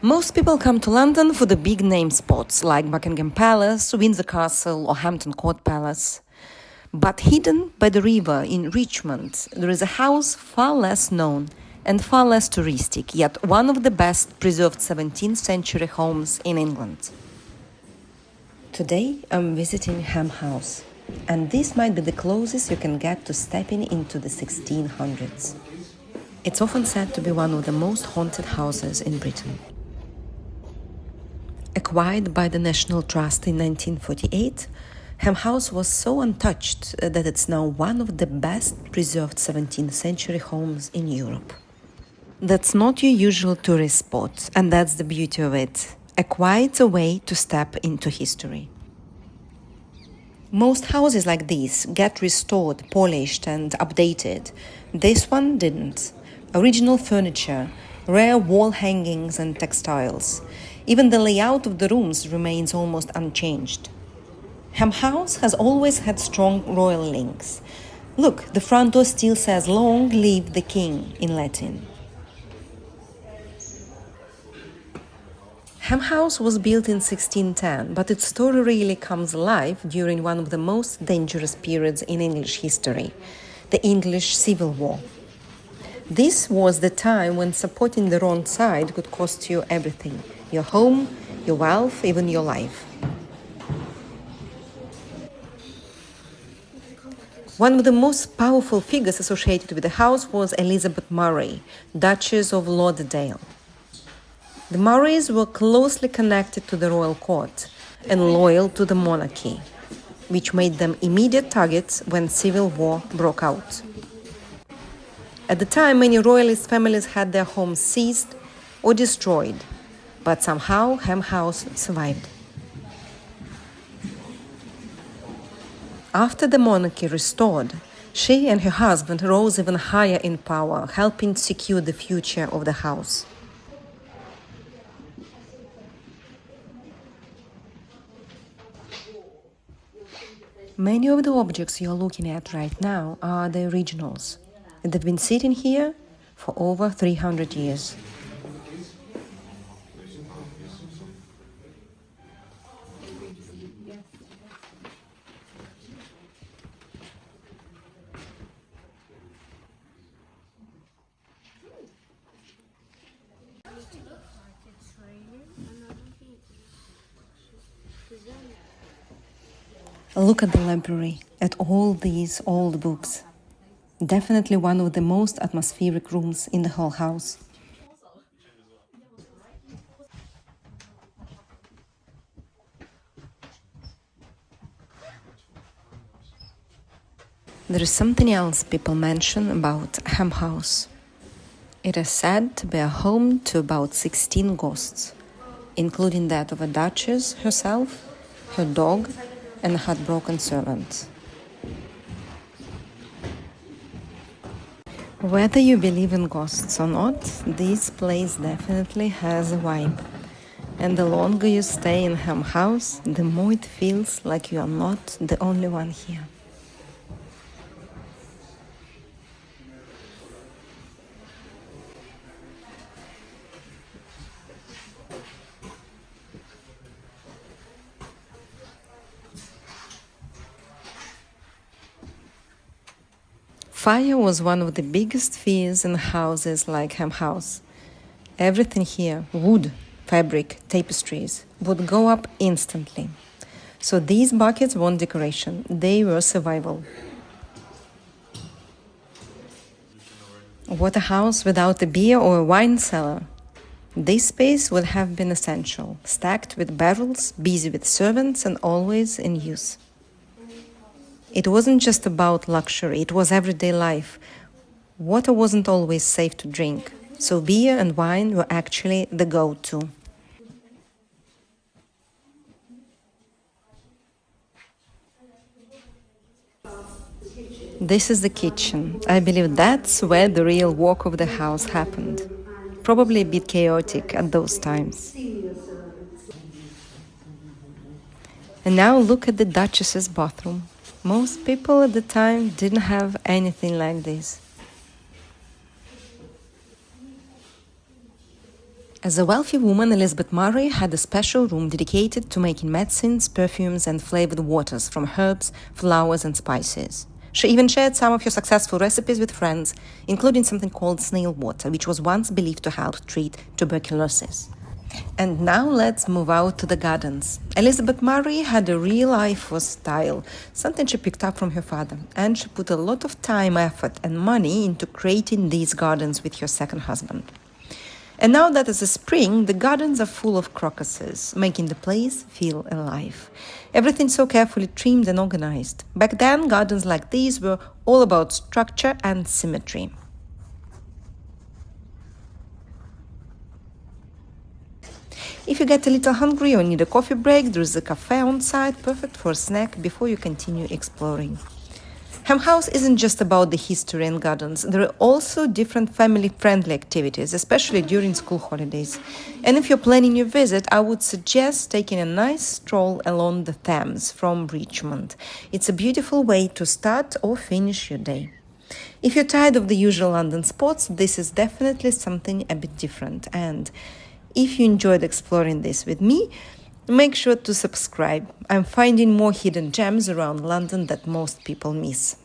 Most people come to London for the big name spots like Buckingham Palace, Windsor Castle, or Hampton Court Palace. But hidden by the river in Richmond, there is a house far less known and far less touristic, yet one of the best preserved 17th century homes in England. Today I'm visiting Ham House, and this might be the closest you can get to stepping into the 1600s. It's often said to be one of the most haunted houses in Britain. Acquired by the National Trust in 1948, Ham House was so untouched that it's now one of the best preserved 17th century homes in Europe. That's not your usual tourist spot, and that's the beauty of it. A quieter way to step into history. Most houses like these get restored, polished and updated. This one didn't. Original furniture, rare wall hangings and textiles. Even the layout of the rooms remains almost unchanged. Ham House has always had strong royal links. Look, the front door still says "Long live the King" in Latin. Ham House was built in 1610, but its story really comes alive during one of the most dangerous periods in English history, the English Civil War. This was the time when supporting the wrong side could cost you everything: your home, your wealth, even your life. One of the most powerful figures associated with the house was Elizabeth Murray, Duchess of Lauderdale. The Murrays were closely connected to the royal court and loyal to the monarchy, which made them immediate targets when civil war broke out. At the time, many royalist families had their homes seized or destroyed, but somehow Ham House survived. After the monarchy restored, she and her husband rose even higher in power, helping secure the future of the house. Many of the objects you're looking at right now are the originals. They've been sitting here for over 300 years. Look at the library, at all these old books. Definitely one of the most atmospheric rooms in the whole house. There is something else people mention about Ham House. It is said to be a home to about 16 ghosts, including that of a duchess herself, her dog, and a heartbroken servant. Whether you believe in ghosts or not, this place definitely has a vibe. And the longer you stay in Ham House, the more it feels like you are not the only one here. Fire was one of the biggest fears in houses like Ham House. Everything here, wood, fabric, tapestries, would go up instantly. So these buckets weren't decoration, they were survival. What a house without a beer or a wine cellar? This space would have been essential, stacked with barrels, busy with servants, and always in use. It wasn't just about luxury, it was everyday life. Water wasn't always safe to drink, so beer and wine were actually the go-to. This is the kitchen. I believe that's where the real work of the house happened. Probably a bit chaotic at those times. And now look at the Duchess's bathroom. Most people at the time didn't have anything like this. As a wealthy woman, Elizabeth Murray had a special room dedicated to making medicines, perfumes, and flavored waters from herbs, flowers, and spices. She even shared some of her successful recipes with friends, including something called snail water, which was once believed to help treat tuberculosis. And now let's move out to the gardens. Elizabeth Murray had a real eye for style, something she picked up from her father, and she put a lot of time, effort, and money into creating these gardens with her second husband. And now that it's spring, the gardens are full of crocuses, making the place feel alive. Everything's so carefully trimmed and organized. Back then, gardens like these were all about structure and symmetry. If you get a little hungry or need a coffee break, there is a cafe on site, perfect for a snack before you continue exploring. Ham House isn't just about the history and gardens. There are also different family-friendly activities, especially during school holidays. And if you're planning your visit, I would suggest taking a nice stroll along the Thames from Richmond. It's a beautiful way to start or finish your day. If you're tired of the usual London spots, this is definitely something a bit different. And if you enjoyed exploring this with me, make sure to subscribe. I'm finding more hidden gems around London that most people miss.